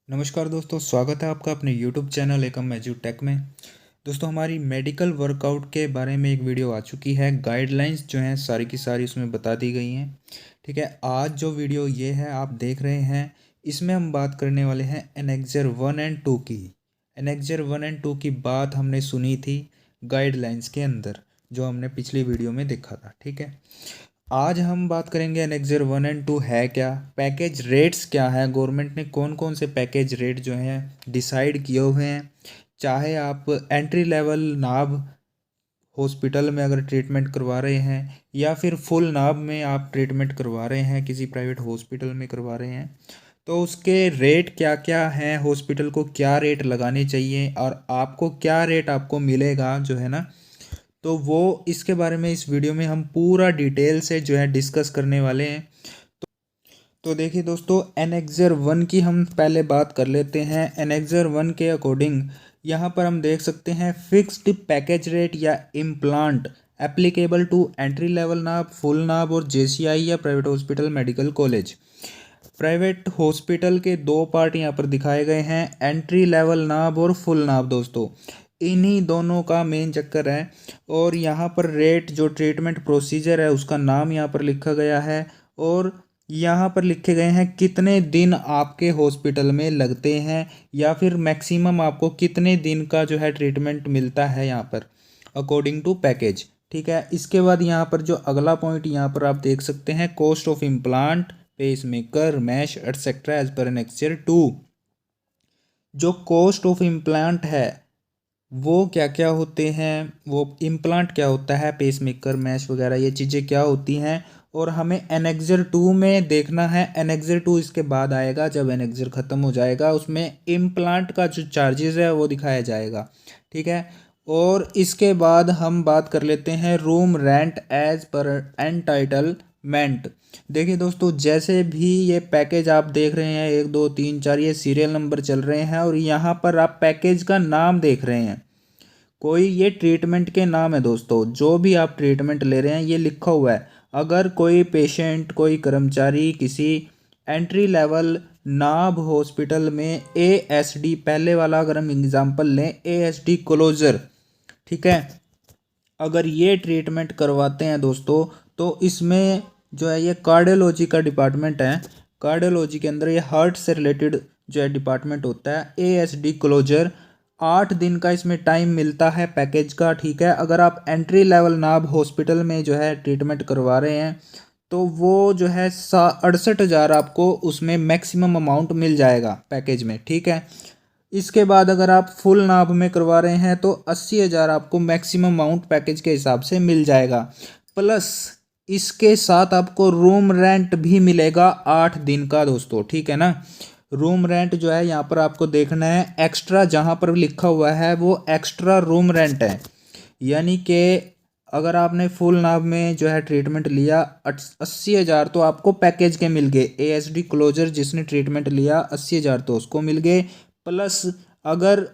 नमस्कार दोस्तों, स्वागत है आपका अपने YouTube चैनल एकम एजुटेक में। दोस्तों, हमारी मेडिकल वर्कआउट के बारे में एक वीडियो आ चुकी है। गाइडलाइंस जो हैं सारी की सारी उसमें बता दी गई हैं। ठीक है, आज जो वीडियो ये है आप देख रहे हैं, इसमें हम बात करने वाले हैं एनेक्जर 1 और 2 की। एनेक्जर 1 और 2 की बात हमने सुनी थी गाइडलाइंस के अंदर, जो हमने पिछली वीडियो में देखा था। ठीक है, आज हम बात करेंगे एनेक्जर 1 और 2 है क्या, पैकेज रेट्स क्या है, गवर्नमेंट ने कौन कौन से पैकेज रेट जो हैं डिसाइड किए हुए हैं। चाहे आप एंट्री लेवल नाभ हॉस्पिटल में अगर ट्रीटमेंट करवा रहे हैं या फिर फुल नाभ में आप ट्रीटमेंट करवा रहे हैं, किसी प्राइवेट हॉस्पिटल में करवा रहे हैं, तो उसके रेट क्या क्या हैं, हॉस्पिटल को क्या रेट लगाने चाहिए और आपको क्या रेट आपको मिलेगा जो है ना, तो वो इसके बारे में इस वीडियो में हम पूरा डिटेल से जो है डिस्कस करने वाले हैं। तो देखिए दोस्तों, एनेक्जर 1 की हम पहले बात कर लेते हैं। एनेक्जर 1 के अकॉर्डिंग यहाँ पर हम देख सकते हैं फिक्स्ड पैकेज रेट या implant applicable to entry level नाभ, full नाभ और जेसीआई या private hospital medical college. Private hospital के दो पार्ट यहाँ पर दिखाए गए हैं, एंट्री लेवल नाभ और फुल नाभ। दोस्तों, इन्हीं दोनों का मेन चक्कर है। और यहाँ पर रेट जो ट्रीटमेंट प्रोसीजर है उसका नाम यहाँ पर लिखा गया है, और यहाँ पर लिखे गए हैं कितने दिन आपके हॉस्पिटल में लगते हैं या फिर मैक्सिमम आपको कितने दिन का जो है ट्रीटमेंट मिलता है यहाँ पर अकॉर्डिंग टू पैकेज। ठीक है, इसके बाद यहाँ पर जो अगला पॉइंट यहाँ पर आप देख सकते हैं, cost of implant, pacemaker, mesh etcetera as per annexure 2। जो कॉस्ट ऑफ इम्प्लांट है वो क्या क्या होते हैं, वो इम्प्लांट क्या होता है, पेस मेकर, मैश वगैरह ये चीज़ें क्या होती हैं, और हमें एनेक्सर 2 में देखना है। एनेक्सर 2 इसके बाद आएगा, जब एनेक्सर ख़त्म हो जाएगा उसमें इम्प्लांट का जो चार्जेस है वो दिखाया जाएगा। ठीक है, और इसके बाद हम बात कर लेते हैं room rent as per entitlement. देखिए दोस्तों, जैसे भी ये पैकेज आप देख रहे हैं 1 2 3 4 ये सीरियल नंबर चल रहे हैं, और यहाँ पर आप पैकेज का नाम देख रहे हैं, कोई ये ट्रीटमेंट के नाम है। दोस्तों, जो भी आप ट्रीटमेंट ले रहे हैं ये लिखा हुआ है। अगर कोई पेशेंट, कोई कर्मचारी किसी एंट्री लेवल नाभ हॉस्पिटल में एएसडी, पहले वाला अगर हम एग्जांपल लें एएसडी क्लोजर, ठीक है, अगर ये ट्रीटमेंट करवाते हैं दोस्तों, तो इसमें जो है ये कार्डियोलॉजी का डिपार्टमेंट है। कार्डियोलॉजी के अंदर ये हार्ट से रिलेटेड जो है डिपार्टमेंट होता है। एएसडी क्लोजर 8 दिन का इसमें टाइम मिलता है पैकेज का। ठीक है, अगर आप एंट्री लेवल नाभ हॉस्पिटल में जो है ट्रीटमेंट करवा रहे हैं तो वो जो है 68,000 आपको उसमें मैक्सिमम अमाउंट मिल जाएगा पैकेज में। ठीक है, इसके बाद अगर आप फुल नाभ में करवा रहे हैं तो 80,000 आपको मैक्सिमम अमाउंट पैकेज के हिसाब से मिल जाएगा। प्लस इसके साथ आपको रूम रेंट भी मिलेगा 8 दिन का दोस्तों। ठीक है ना, रूम रेंट जो है यहाँ पर आपको देखना है, एक्स्ट्रा जहाँ पर लिखा हुआ है वो एक्स्ट्रा रूम रेंट है। यानी कि अगर आपने फुल नाभ में जो है ट्रीटमेंट लिया 80,000 तो आपको पैकेज के मिल गए। एएसडी क्लोजर जिसने ट्रीटमेंट लिया 80,000 तो उसको मिल गए। प्लस अगर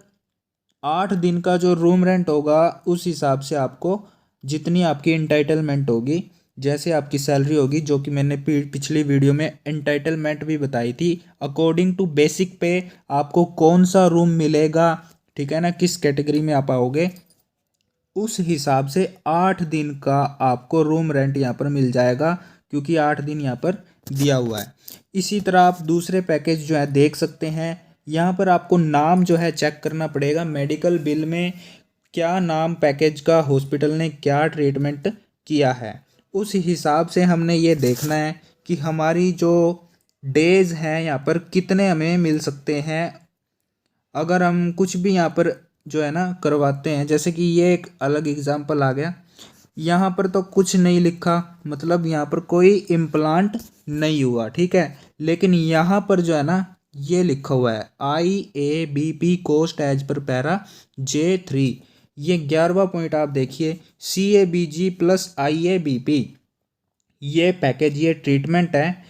8 दिन का जो रूम रेंट होगा उस हिसाब से आपको जितनी आपकी इंटाइटलमेंट होगी, जैसे आपकी सैलरी होगी, जो कि मैंने पिछली वीडियो में एंटाइटलमेंट भी बताई थी, अकॉर्डिंग टू बेसिक पे आपको कौन सा रूम मिलेगा, ठीक है ना, किस कैटेगरी में आप आओगे, उस हिसाब से 8 दिन का आपको रूम रेंट यहाँ पर मिल जाएगा, क्योंकि 8 दिन यहाँ पर दिया हुआ है। इसी तरह आप दूसरे पैकेज जो है देख सकते हैं। यहाँ पर आपको नाम जो है चेक करना पड़ेगा, मेडिकल बिल में क्या नाम पैकेज का, हॉस्पिटल ने क्या ट्रीटमेंट किया है, उस हिसाब से हमने ये देखना है कि हमारी जो डेज हैं यहाँ पर कितने हमें मिल सकते हैं। अगर हम कुछ भी यहाँ पर जो है ना करवाते हैं, जैसे कि ये एक अलग एग्जांपल आ गया, यहाँ पर तो कुछ नहीं लिखा, मतलब यहाँ पर कोई इम्प्लांट नहीं हुआ। ठीक है, लेकिन यहाँ पर जो है ना ये लिखा हुआ है IABP cost as per para J3। ये 11वां पॉइंट आप देखिए, CABG प्लस IABP ये पैकेज, ये ट्रीटमेंट है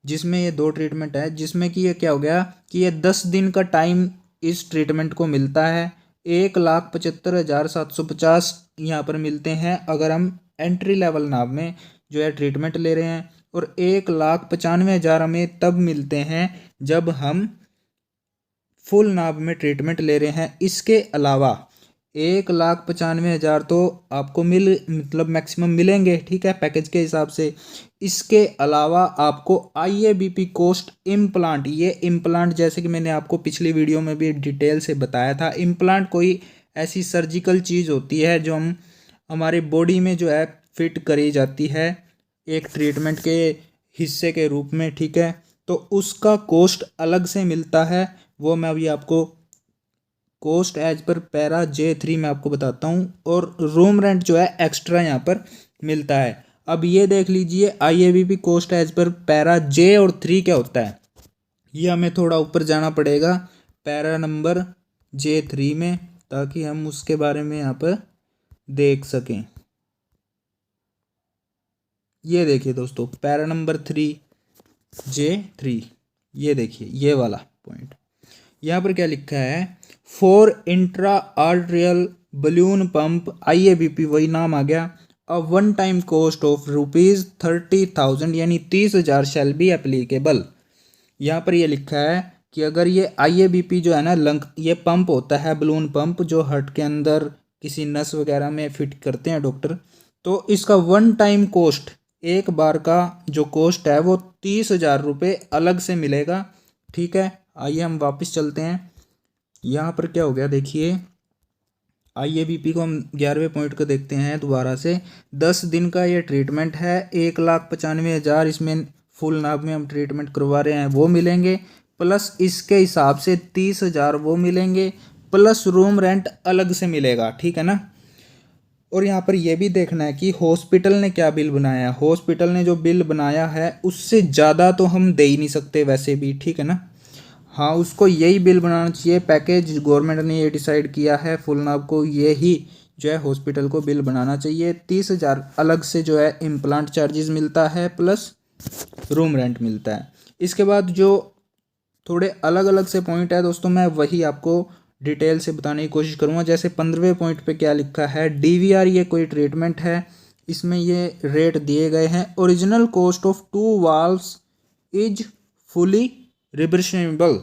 जिसमें ये दो ट्रीटमेंट है, जिसमें कि ये क्या हो गया कि ये 10 दिन का टाइम इस ट्रीटमेंट को मिलता है। 1,75,750 यहाँ पर मिलते हैं अगर हम एंट्री लेवल नाम में जो है ट्रीटमेंट ले रहे हैं, और 1,95,000 हमें तब मिलते हैं जब हम फुल नाभ में ट्रीटमेंट ले रहे हैं। इसके अलावा 1,95,000 तो आपको मतलब मैक्सिमम मिलेंगे, ठीक है, पैकेज के हिसाब से। इसके अलावा आपको IABP कोस्ट इम्प्लांट, ये इम्प्लांट जैसे कि मैंने आपको पिछली वीडियो में भी डिटेल से बताया था, इम्प्लांट कोई ऐसी सर्जिकल चीज़ होती है जो हमारे बॉडी में जो है फिट करी जाती है एक ट्रीटमेंट के हिस्से के रूप में, ठीक है। तो उसका कोस्ट अलग से मिलता है, वो मैं अभी आपको coast as per para J3 में आपको बताता हूँ। और रूम रेंट जो है एक्स्ट्रा यहाँ पर मिलता है। अब ये देख लीजिए IABP cost as per para J और 3 क्या होता है, ये हमें थोड़ा ऊपर जाना पड़ेगा पैरा नंबर J3 में, ताकि हम उसके बारे में यहाँ पर देख सकें। ये देखिए दोस्तों, पैरा नंबर 3J3, ये देखिए ये वाला पॉइंट, यहाँ पर क्या लिखा है, for intra arterial balloon pump IABP, वही नाम आ गया, a one time cost of ₹30,000 यानी 30,000 शैल बी एप्लीकेबल। यहाँ पर ये लिखा है कि अगर ये IABP जो है ना ये पंप होता है, बलून पंप जो हार्ट के अंदर किसी नस वगैरह में फिट करते हैं डॉक्टर, तो इसका वन टाइम कोस्ट, एक बार का जो कोस्ट है वो 30,000 रुपये अलग से मिलेगा, ठीक है। आइए हम वापस चलते हैं। यहाँ पर क्या हो गया देखिए, IABP को हम 11वें पॉइंट को देखते हैं दोबारा से। 10 दिन का ये ट्रीटमेंट है, 1,95,000 इसमें फुल नाभ में हम ट्रीटमेंट करवा रहे हैं वो मिलेंगे, प्लस इसके हिसाब से 30,000 वो मिलेंगे, प्लस रूम रेंट अलग से मिलेगा, ठीक है ना। और यहाँ पर यह भी देखना है कि हॉस्पिटल ने क्या बिल बनाया है। हॉस्पिटल ने जो बिल बनाया है उससे ज़्यादा तो हम दे ही नहीं सकते वैसे भी, ठीक है ना। हाँ, उसको यही बिल बनाना चाहिए, पैकेज गवर्नमेंट ने ये डिसाइड किया है, फुल नाभ को यही जो है हॉस्पिटल को बिल बनाना चाहिए। 30,000 अलग से जो है इम्प्लांट चार्जेस मिलता है, प्लस रूम रेंट मिलता है। इसके बाद जो थोड़े अलग अलग से पॉइंट है दोस्तों, मैं वही आपको डिटेल से बताने की कोशिश करूँगा। जैसे 15वें पॉइंट पे क्या लिखा है, DVR ये कोई ट्रीटमेंट है, इसमें ये रेट दिए गए हैं। Original cost of 2 valves is fully reversible.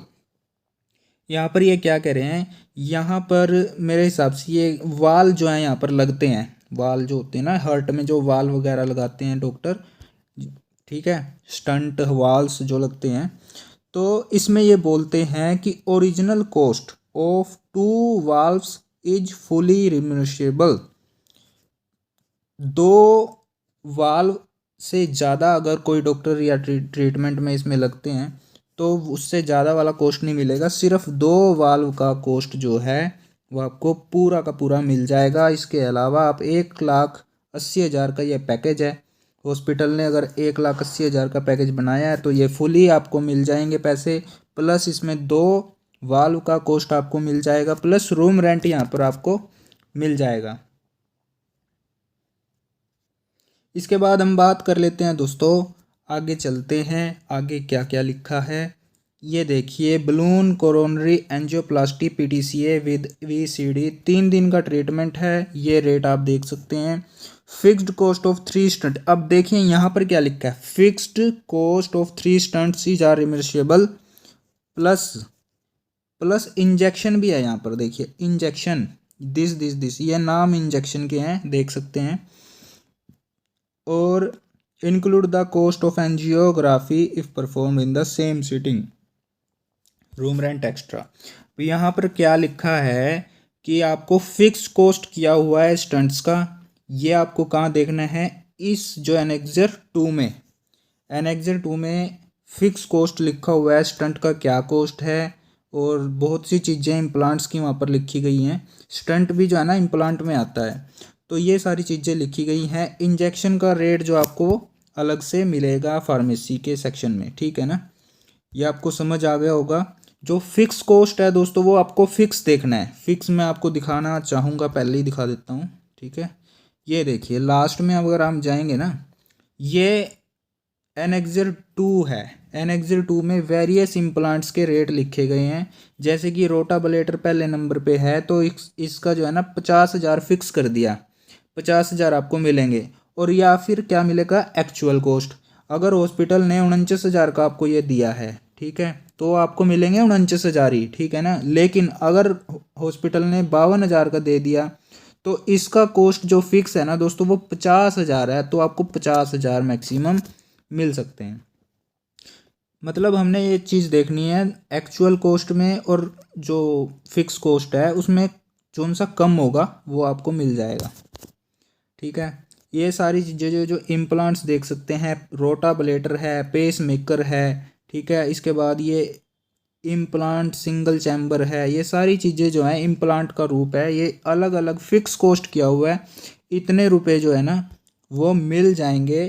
यहाँ पर ये क्या कह रहे हैं, यहाँ पर मेरे हिसाब से ये वाल जो है यहाँ पर लगते हैं, वाल जो होते हैं ना हार्ट में, जो वाल वगैरह लगाते हैं डॉक्टर, ठीक है, स्टंट वाल्स जो लगते हैं, तो इसमें ये बोलते हैं कि original cost of 2 valves is fully reversible. 2 valve से ज़्यादा अगर कोई डॉक्टर या ट्रीटमेंट में इसमें लगते हैं तो उससे ज़्यादा वाला कॉस्ट नहीं मिलेगा, सिर्फ 2 वाल्व का कॉस्ट जो है वो आपको पूरा का पूरा मिल जाएगा। इसके अलावा आप 1,80,000 का ये पैकेज है, हॉस्पिटल ने अगर 1,80,000 का पैकेज बनाया है तो ये फुली आपको मिल जाएंगे पैसे, प्लस इसमें 2 वाल्व का कॉस्ट आपको मिल जाएगा, प्लस रूम रेंट यहाँ पर आपको मिल जाएगा। इसके बाद हम बात कर लेते हैं दोस्तों, आगे चलते हैं, आगे क्या क्या लिखा है ये देखिए। Balloon coronary angioplasty PTCA with VCD 3 दिन का ट्रीटमेंट है, ये रेट आप देख सकते हैं। फिक्स्ड कॉस्ट ऑफ 3 स्टंट, अब देखिए यहाँ पर क्या लिखा है, fixed cost of 3 stents is are reversible, plus injection भी है यहाँ पर, देखिए इंजेक्शन दिस ये नाम इंजेक्शन के हैं, देख सकते हैं। और include the cost of angiography if perform in the same sitting, room rent extra. तो यहाँ पर क्या लिखा है कि आपको फिक्स कॉस्ट किया हुआ है स्टंट्स का, ये आपको कहाँ देखना है, इस जो एनेक्सर 2 में, एनेक्सर 2 में फिक्स कॉस्ट लिखा हुआ है, स्टंट का क्या कॉस्ट है, और बहुत सी चीज़ें इम्प्लांट्स की वहाँ पर लिखी गई हैं। स्टंट भी जो है ना इम्प्लांट में आता है, तो ये सारी चीज़ें लिखी गई हैं। इंजेक्शन का रेट जो आपको अलग से मिलेगा फार्मेसी के सेक्शन में, ठीक है ना, ये आपको समझ आ गया होगा। जो फिक्स कॉस्ट है दोस्तों वो आपको फिक्स देखना है, फिक्स मैं आपको दिखाना चाहूँगा, पहले ही दिखा देता हूँ, ठीक है। ये देखिए लास्ट में अगर हम जाएंगे ना, ये एनेक्सर 2 है, एनेक्सर 2 में वेरियस इम्प्लांट्स के रेट लिखे गए हैं। जैसे कि रोटाबलेटर पहले नंबर पे है, तो इसका जो है ना 50,000 फिक्स कर दिया, 50,000 आपको मिलेंगे। और या फिर क्या मिलेगा, एक्चुअल कॉस्ट, अगर हॉस्पिटल ने 49,000 का आपको ये दिया है, ठीक है, तो आपको मिलेंगे 49,000 ही, ठीक है ना। लेकिन अगर हॉस्पिटल ने 52,000 का दे दिया तो इसका कॉस्ट जो फिक्स है ना दोस्तों वो 50,000 है, तो आपको 50,000 मैक्सिमम मिल सकते हैं। मतलब हमने ये चीज़ देखनी है एक्चुअल कॉस्ट में, और जो फिक्स कॉस्ट है उसमें कौन सा कम होगा वो आपको मिल जाएगा, ठीक है। ये सारी चीज़ें जो जो इम्प्लांट्स देख सकते हैं, रोटाबलेटर है, पेस मेकर है, ठीक है। इसके बाद ये इम्प्लांट सिंगल चैम्बर है, ये सारी चीज़ें जो है इम्प्लांट का रूप है, ये अलग अलग फिक्स कॉस्ट किया हुआ है। इतने रुपए जो है ना वो मिल जाएंगे,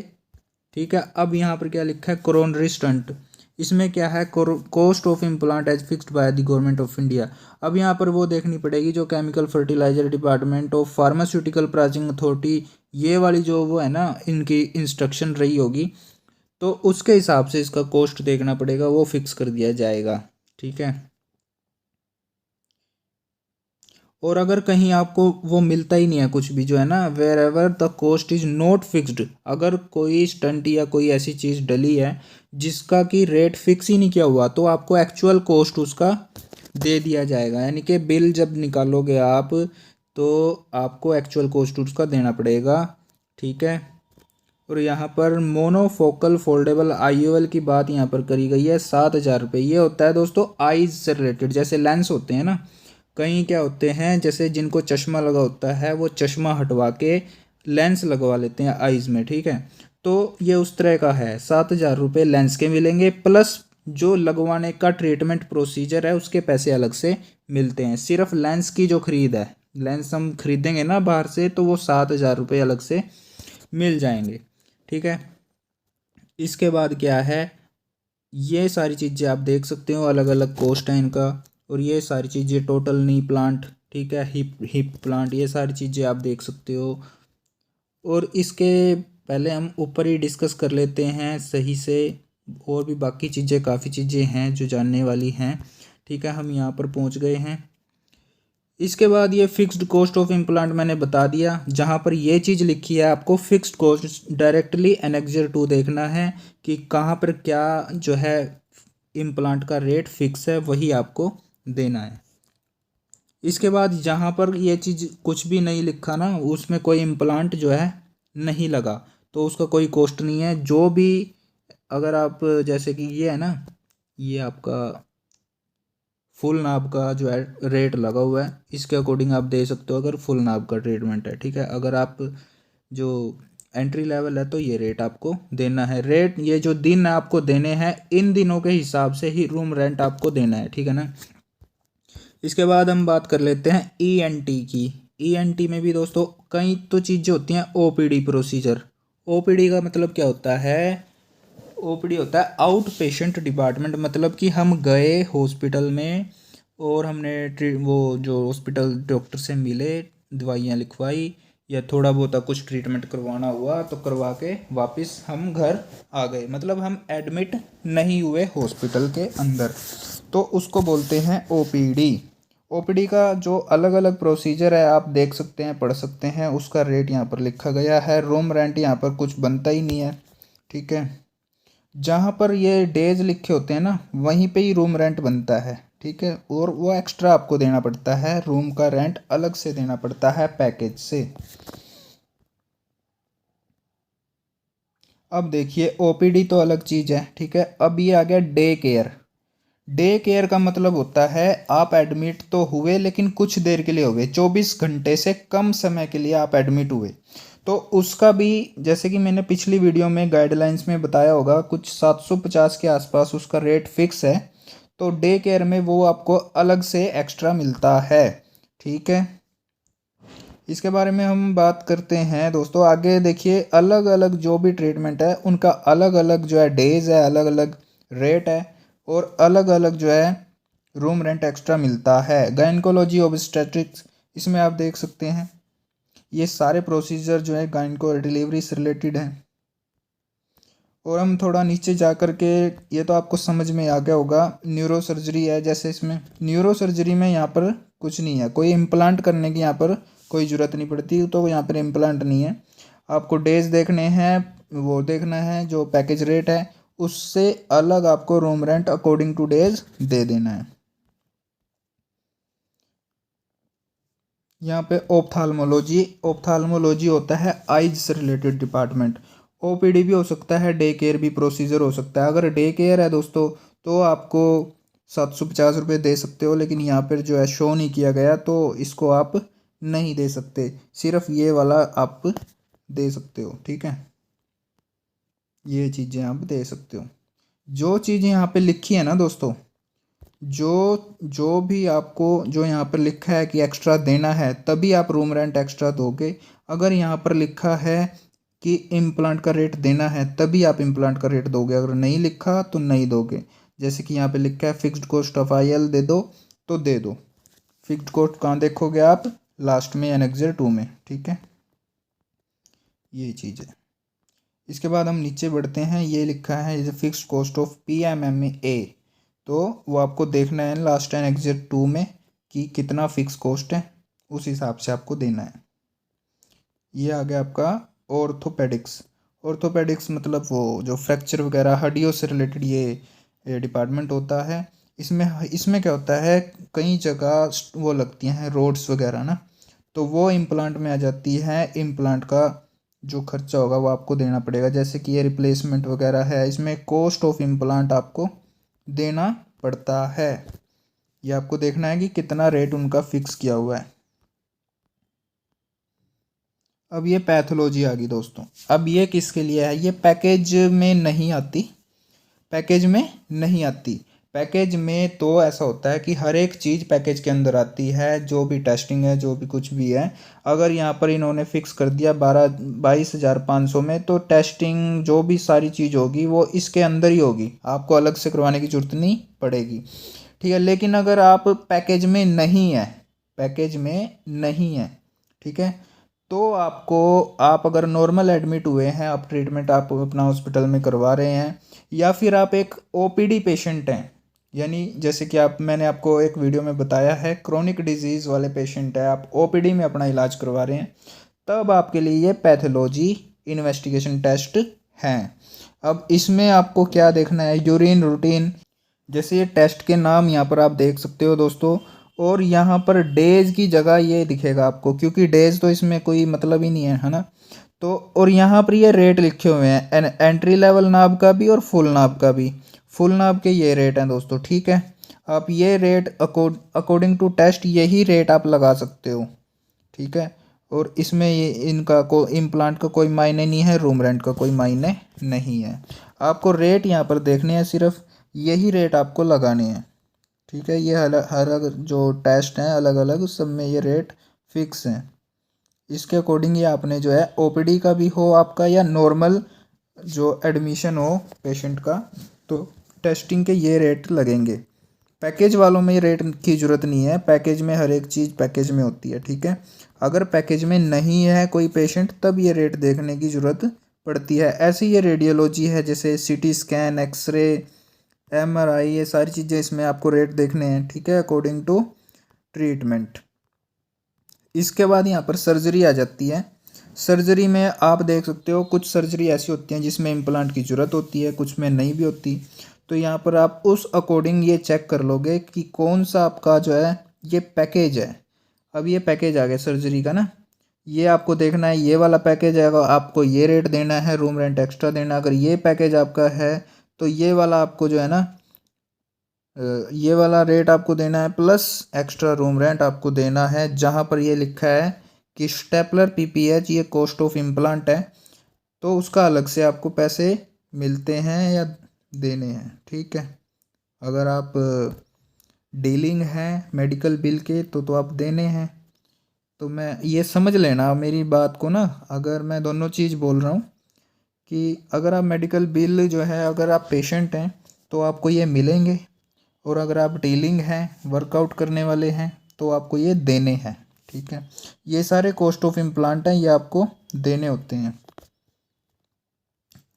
ठीक है। अब यहाँ पर क्या लिखा है, कोरोनरी स्टंट, इसमें क्या है, cost of implant as fixed by the government of India. अब यहाँ पर वो देखनी पड़ेगी जो chemical fertiliser department of pharmaceutical pricing authority, ये वाली जो वो है ना इनकी इंस्ट्रक्शन रही होगी, तो उसके हिसाब से इसका कॉस्ट देखना पड़ेगा, वो फिक्स कर दिया जाएगा, ठीक है। और अगर कहीं आपको वो मिलता ही नहीं है कुछ भी जो है ना, wherever the cost is not fixed, अगर कोई स्टंट या कोई ऐसी चीज़ डली है जिसका कि रेट फिक्स ही नहीं किया हुआ, तो आपको एक्चुअल कॉस्ट उसका दे दिया जाएगा। यानी कि बिल जब निकालोगे आप तो आपको एक्चुअल कॉस्ट उसका देना पड़ेगा, ठीक है। और यहाँ पर मोनोफोकल फोल्डेबल आईओएल की बात यहाँ पर करी गई है, 7,000 रुपये। ये होता है दोस्तों आईज से रिलेटेड, जैसे लेंस होते हैं ना, कहीं क्या होते हैं जैसे जिनको चश्मा लगा होता है वो चश्मा हटवा के लेंस लगवा लेते हैं आईज में, ठीक है। तो ये उस तरह का है, 7,000 रुपये लेंस के मिलेंगे, प्लस जो लगवाने का ट्रीटमेंट प्रोसीजर है उसके पैसे अलग से मिलते हैं। सिर्फ लेंस की जो खरीद है, लेंस हम खरीदेंगे ना बाहर से, तो वो 7,000 रुपये अलग से मिल जाएंगे, ठीक है। इसके बाद क्या है, ये सारी चीज़ें आप देख सकते हो, अलग अलग कॉस्ट है इनका। और ये सारी चीज़ें टोटल नी प्लांट, ठीक है, हिप हिप प्लांट, ये सारी चीज़ें आप देख सकते हो। और इसके पहले हम ऊपर ही डिस्कस कर लेते हैं सही से, और भी बाकी चीज़ें काफ़ी चीज़ें हैं जो जानने वाली हैं, ठीक है। हम यहाँ पर पहुँच गए हैं। इसके बाद ये फिक्स्ड कॉस्ट ऑफ इम्प्लांट मैंने बता दिया, जहाँ पर ये चीज़ लिखी है आपको फिक्स्ड कॉस्ट डायरेक्टली एनेक्सर 2 देखना है कि कहाँ पर क्या जो है इम्प्लांट का रेट फिक्स है, वही आपको देना है। इसके बाद जहाँ पर ये चीज़ कुछ भी नहीं लिखा ना, उसमें कोई इम्प्लांट जो है नहीं लगा तो उसका कोई कॉस्ट नहीं है। जो भी अगर आप जैसे कि ये है ना, ये आपका फुल नाप का जो है रेट लगा हुआ है, इसके अकॉर्डिंग आप दे सकते हो अगर फुल नाप का ट्रीटमेंट है, ठीक है। अगर आप जो एंट्री लेवल है तो ये रेट आपको देना है। रेट ये जो दिन आपको देने हैं, इन दिनों के हिसाब से ही रूम रेंट आपको देना है, ठीक है ना। इसके बाद हम बात कर लेते हैं ईएनटी की। ईएनटी में भी दोस्तों कई तो चीज़ें होती हैं। ओपीडी प्रोसीजर, ओपीडी का मतलब क्या होता है, ओपीडी होता है आउट पेशेंट डिपार्टमेंट, मतलब कि हम गए हॉस्पिटल में और हमने वो जो हॉस्पिटल डॉक्टर से मिले, दवाइयाँ लिखवाई या थोड़ा बहुत कुछ ट्रीटमेंट करवाना हुआ तो करवा के वापस हम घर आ गए, मतलब हम एडमिट नहीं हुए हॉस्पिटल के अंदर, तो उसको बोलते हैं ओपीडी। ओपीडी का जो अलग अलग प्रोसीजर है आप देख सकते हैं, पढ़ सकते हैं, उसका रेट यहाँ पर लिखा गया है। रूम रेंट यहाँ पर कुछ बनता ही नहीं है, ठीक है। जहाँ पर ये डेज लिखे होते हैं ना वहीं पे ही रूम रेंट बनता है, ठीक है। और वो एक्स्ट्रा आपको देना पड़ता है, रूम का रेंट अलग से देना पड़ता है पैकेज से। अब देखिए ओपीडी तो अलग चीज़ है, ठीक है। अब ये आ गया डे केयर। डे केयर का मतलब होता है आप एडमिट तो हुए लेकिन कुछ देर के लिए हुए, 24 घंटे से कम समय के लिए आप एडमिट हुए, तो उसका भी जैसे कि मैंने पिछली वीडियो में गाइडलाइंस में बताया होगा, कुछ 750 के आसपास उसका रेट फिक्स है। तो डे केयर में वो आपको अलग से एक्स्ट्रा मिलता है, ठीक है। इसके बारे में हम बात करते हैं दोस्तों आगे। देखिए अलग अलग जो भी ट्रीटमेंट है उनका अलग अलग जो है डेज है, अलग अलग रेट है, और अलग अलग जो है रूम रेंट एक्स्ट्रा मिलता है। गायनकोलॉजी ऑब्स्टेट्रिक्स, इसमें आप देख सकते हैं ये सारे प्रोसीजर जो है गायनको डिलीवरी से रिलेटेड हैं। और हम थोड़ा नीचे जा कर के, ये तो आपको समझ में आ गया होगा, न्यूरो सर्जरी है। जैसे इसमें न्यूरो सर्जरी में यहाँ पर कुछ नहीं है, कोई इम्प्लांट करने की यहाँ पर कोई ज़रूरत नहीं पड़ती, तो यहाँ पर इम्प्लांट नहीं है। आपको डेज देखने हैं, वो देखना है जो पैकेज रेट है, उससे अलग आपको room rent according two days दे देना है। यहाँ पे ओप्थाल्मोलॉजी होता है आइज से रिलेटेड डिपार्टमेंट। ओपीडी भी हो सकता है, डे केयर भी प्रोसीजर हो सकता है। अगर डे केयर है दोस्तों तो आपको 750 रुपये दे सकते हो, लेकिन यहाँ पर जो है शो नहीं किया गया तो इसको आप नहीं दे सकते, सिर्फ ये वाला आप दे सकते हो। ठीक है, ये चीज़ें आप दे सकते हो। जो चीज़ें यहाँ पे लिखी है ना दोस्तों, जो जो भी आपको जो यहाँ पर लिखा है कि एक्स्ट्रा देना है तभी आप रूम रेंट एक्स्ट्रा दोगे। अगर यहाँ पर लिखा है कि इम्प्लांट का रेट देना है तभी आप इम्प्लांट का रेट दोगे, अगर नहीं लिखा तो नहीं दोगे। जैसे कि यहाँ पे लिखा है फिक्स्ड कॉस्ट ऑफ आईएल दे दो तो दे दो। फिक्स्ड कॉस्ट कहाँ देखोगे आप? लास्ट में एनेक्सर 2 में। ठीक है, ये चीज़ है। इसके बाद हम नीचे बढ़ते हैं, ये लिखा है is fixed cost of PMMA, तो वो आपको देखना है लास्ट एनेक्सर 2 में कि कितना फिक्स कॉस्ट है, उस हिसाब से आपको देना है। ये आ गया आपका ऑर्थोपेडिक्स। ऑर्थोपेडिक्स मतलब वो जो फ्रैक्चर वगैरह हड्डियों से रिलेटेड ये डिपार्टमेंट होता है। इसमें इसमें क्या होता है, कई जगह वो लगती हैं रोड्स वगैरह ना, तो वो इम्प्लांट में आ जाती है। इम्प्लांट का जो खर्चा होगा वो आपको देना पड़ेगा। जैसे कि ये रिप्लेसमेंट वगैरह है, इसमें कॉस्ट ऑफ इम्प्लांट आपको देना पड़ता है। ये आपको देखना है कि कितना रेट उनका फिक्स किया हुआ है। अब ये पैथोलॉजी आ गई दोस्तों। अब ये किसके लिए है? ये पैकेज में नहीं आती, पैकेज में नहीं आती। पैकेज में तो ऐसा होता है कि हर एक चीज़ पैकेज के अंदर आती है, जो भी टेस्टिंग है, जो भी कुछ भी है। अगर यहाँ पर इन्होंने फिक्स कर दिया 22,500 में, तो टेस्टिंग जो भी सारी चीज़ होगी वो इसके अंदर ही होगी, आपको अलग से करवाने की जरूरत नहीं पड़ेगी। ठीक है, लेकिन अगर आप पैकेज में नहीं है, पैकेज में नहीं है, ठीक है, तो आप अगर नॉर्मल एडमिट हुए हैं, आप ट्रीटमेंट आप अपना हॉस्पिटल में करवा रहे हैं, या फिर आप एक ओपीडी पेशेंट हैं, यानी जैसे कि मैंने आपको एक वीडियो में बताया है, क्रोनिक डिजीज़ वाले पेशेंट है, आप ओपीडी में अपना इलाज करवा रहे हैं, तब आपके लिए ये पैथोलॉजी इन्वेस्टिगेशन टेस्ट हैं। अब इसमें आपको क्या देखना है? यूरिन रूटीन, जैसे ये टेस्ट के नाम यहाँ पर आप देख सकते हो दोस्तों, और यहाँ पर डेज की जगह ये दिखेगा आपको, क्योंकि डेज तो इसमें कोई मतलब ही नहीं है ना। तो और यहाँ पर ये रेट लिखे हुए हैं, एंट्री लेवल नाप का भी और फुल नाप का भी। फुल नाप के ये रेट हैं दोस्तों। ठीक है, आप ये रेट अकॉर्डिंग टू टेस्ट यही रेट आप लगा सकते हो। ठीक है, और इसमें ये इनका इम्प्लांट का कोई मायने नहीं है, रूम रेंट का कोई मायने नहीं है। आपको रेट यहाँ पर देखने हैं, सिर्फ यही रेट आपको लगाने हैं। ठीक है, ये हर जो टेस्ट हैं अलग अलग, सब में ये रेट फिक्स हैं। इसके अकॉर्डिंग ये आपने जो है ओपीडी का भी हो आपका या नॉर्मल जो एडमिशन हो पेशेंट का, तो टेस्टिंग के ये रेट लगेंगे। पैकेज वालों में ये रेट की ज़रूरत नहीं है, पैकेज में हर एक चीज़ पैकेज में होती है। ठीक है, अगर पैकेज में नहीं है कोई पेशेंट तब ये रेट देखने की ज़रूरत पड़ती है। ऐसे ये रेडियोलॉजी है, जैसे सीटी स्कैन, एक्सरे, एमआरआई, ये सारी चीज़ें इसमें आपको रेट देखने हैं। ठीक है, अकॉर्डिंग टू ट्रीटमेंट। इसके बाद यहाँ पर सर्जरी आ जाती है। सर्जरी में आप देख सकते हो कुछ सर्जरी ऐसी होती हैं जिसमें इम्प्लांट की ज़रूरत होती है, कुछ में नहीं भी होती। तो यहाँ पर आप उस अकॉर्डिंग ये चेक कर लोगे कि कौन सा आपका जो है ये पैकेज है। अब ये पैकेज आ गया सर्जरी का ना, ये आपको देखना है, ये वाला पैकेज है, आपको ये रेट देना है, रूम रेंट एक्स्ट्रा देना। अगर ये पैकेज आपका है तो ये वाला आपको जो है ना, ये वाला रेट आपको देना है, प्लस एक्स्ट्रा रूम रेंट आपको देना है। जहाँ पर ये लिखा है कि स्टेपलर PPH ये कॉस्ट ऑफ इम्प्लांट है, तो उसका अलग से आपको पैसे मिलते हैं या देने हैं। ठीक है, अगर आप डीलिंग है मेडिकल बिल के तो आप देने हैं। तो मैं ये समझ लेना मेरी बात को ना, अगर मैं दोनों चीज़ बोल रहा हूँ कि अगर आप मेडिकल बिल जो है, अगर आप पेशेंट हैं तो आपको ये मिलेंगे, और अगर आप डीलिंग हैं, वर्कआउट करने वाले हैं, तो आपको ये देने हैं। ठीक है, ये सारे कॉस्ट ऑफ इम्प्लांट हैं, ये आपको देने होते हैं।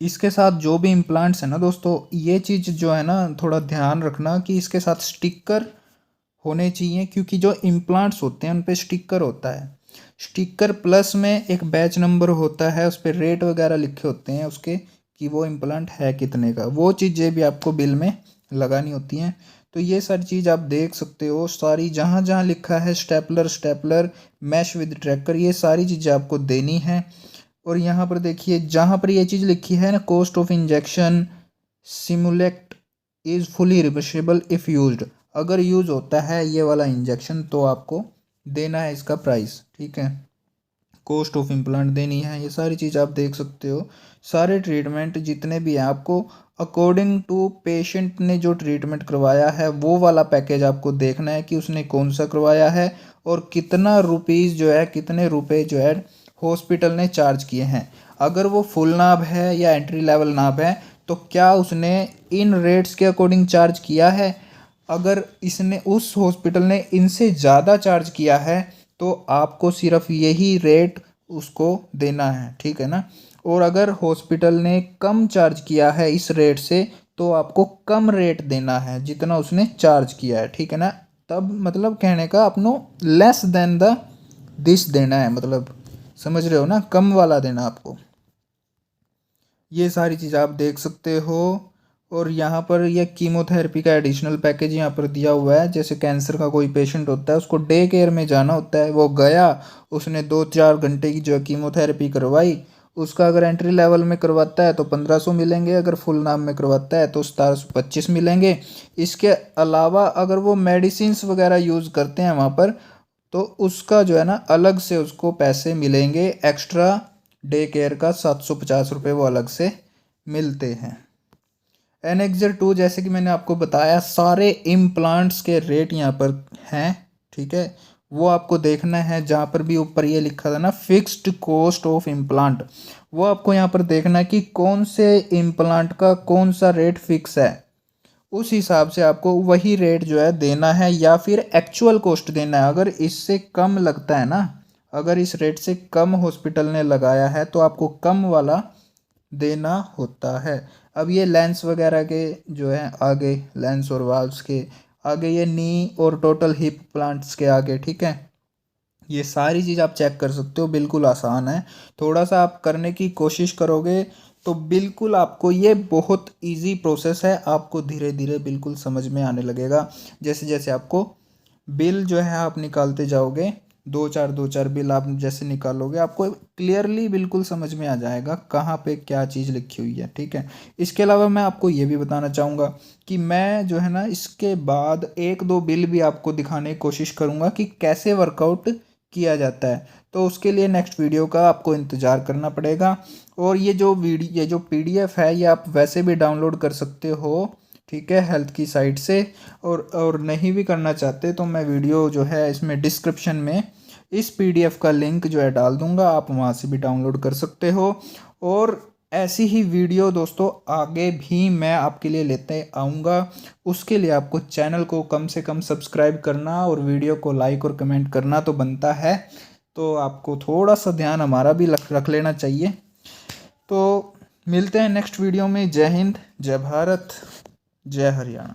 इसके साथ जो भी इम्प्लांट्स हैं ना दोस्तों, ये चीज़ जो है ना थोड़ा ध्यान रखना कि इसके साथ स्टिकर होने चाहिए, क्योंकि जो इम्प्लांट्स होते हैं उन पे स्टिकर होता है। स्टिकर प्लस में एक बैच नंबर होता है, उस पर रेट वगैरह लिखे होते हैं उसके, कि वो इम्प्लांट है कितने का, वो चीज़ें भी आपको बिल में लगानी होती हैं। तो ये सारी चीज़ आप देख सकते हो, सारी जहाँ जहाँ लिखा है स्टेपलर मैश विद ट्रैकर, ये सारी चीज़ें आपको देनी है। और यहाँ पर देखिए जहाँ पर ये चीज़ लिखी है ना, cost of injection Simulect is fully reversible if used, अगर यूज़ होता है ये वाला इंजेक्शन तो आपको देना है इसका प्राइस, ठीक है। कॉस्ट ऑफ इम्प्लांट देनी है, ये सारी चीज़ आप देख सकते हो। सारे ट्रीटमेंट जितने भी हैं आपको अकॉर्डिंग टू पेशेंट ने जो ट्रीटमेंट करवाया है वो वाला पैकेज आपको देखना है कि उसने कौन सा करवाया है और कितना रुपीज़ जो है, कितने रुपए जो है हॉस्पिटल ने चार्ज किए हैं। अगर वो फुल नाप है या एंट्री लेवल नाप है तो क्या उसने इन रेट्स के अकॉर्डिंग चार्ज किया है। अगर इसने उस हॉस्पिटल ने इनसे ज़्यादा चार्ज किया है तो आपको सिर्फ यही रेट उसको देना है, ठीक है ना। और अगर हॉस्पिटल ने कम चार्ज किया है इस रेट से तो आपको कम रेट देना है जितना उसने चार्ज किया है, ठीक है ना। तब मतलब कहने का अपनो लेस देन द दिस देना है, मतलब समझ रहे हो ना, कम वाला देना आपको। ये सारी चीज़ आप देख सकते हो। और यहाँ पर ये कीमोथेरेपी का एडिशनल पैकेज यहाँ पर दिया हुआ है। जैसे कैंसर का कोई पेशेंट होता है उसको डे केयर में जाना होता है, वो गया, उसने 2-4 घंटे की जो कीमोथेरेपी करवाई, उसका अगर एंट्री लेवल में करवाता है तो 1500 मिलेंगे, अगर फुल नाम में करवाता है तो 1725 मिलेंगे। इसके अलावा अगर वो मेडिसिन्स वगैरह यूज़ करते हैं वहाँ पर तो उसका जो है ना अलग से उसको पैसे मिलेंगे एक्स्ट्रा। डे केयर का 750 रुपये वो अलग से मिलते हैं। एनेक्जर 2 जैसे कि मैंने आपको बताया सारे इम्प्लांट्स के रेट यहाँ पर हैं, ठीक है। वो आपको देखना है, जहाँ पर भी ऊपर ये लिखा था ना फिक्स्ड कॉस्ट ऑफ इम्प्लांट, वो आपको यहाँ पर देखना है कि कौन से इम्प्लांट का कौन सा रेट फिक्स है, उस हिसाब से आपको वही रेट जो है देना है या फिर एक्चुअल कॉस्ट देना है। अगर इससे कम लगता है ना, अगर इस रेट से कम हॉस्पिटल ने लगाया है तो आपको कम वाला देना होता है। अब ये लेंस वगैरह के जो है आगे, लेंस और वाल्व्स के आगे, ये नी और टोटल हिप प्लांट्स के आगे, ठीक है। ये सारी चीज़ आप चेक कर सकते हो, बिल्कुल आसान है। थोड़ा सा आप करने की कोशिश करोगे तो बिल्कुल आपको ये बहुत इजी प्रोसेस है, आपको धीरे धीरे बिल्कुल समझ में आने लगेगा। जैसे जैसे आपको बिल जो है आप निकालते जाओगे, दो चार बिल आप जैसे निकालोगे आपको क्लियरली बिल्कुल समझ में आ जाएगा कहाँ पे क्या चीज़ लिखी हुई है, ठीक है। इसके अलावा मैं आपको ये भी बताना चाहूँगा कि मैं जो है ना इसके बाद 1-2 बिल भी आपको दिखाने की कोशिश करूँगा कि कैसे वर्कआउट किया जाता है। तो उसके लिए नेक्स्ट वीडियो का आपको इंतज़ार करना पड़ेगा। और ये जो PDF है ये आप वैसे भी डाउनलोड कर सकते हो, ठीक है, हेल्थ की साइट से। और नहीं भी करना चाहते तो मैं वीडियो जो है इसमें डिस्क्रिप्शन में इस PDF का लिंक जो है डाल दूंगा, आप वहाँ से भी डाउनलोड कर सकते हो। और ऐसी ही वीडियो दोस्तों आगे भी मैं आपके लिए लेते आऊँगा। उसके लिए आपको चैनल को कम से कम सब्सक्राइब करना और वीडियो को लाइक और कमेंट करना तो बनता है, तो आपको थोड़ा सा ध्यान हमारा भी रख लेना चाहिए। तो मिलते हैं नेक्स्ट वीडियो में। जय हिंद, जय भारत, जय हरियाणा।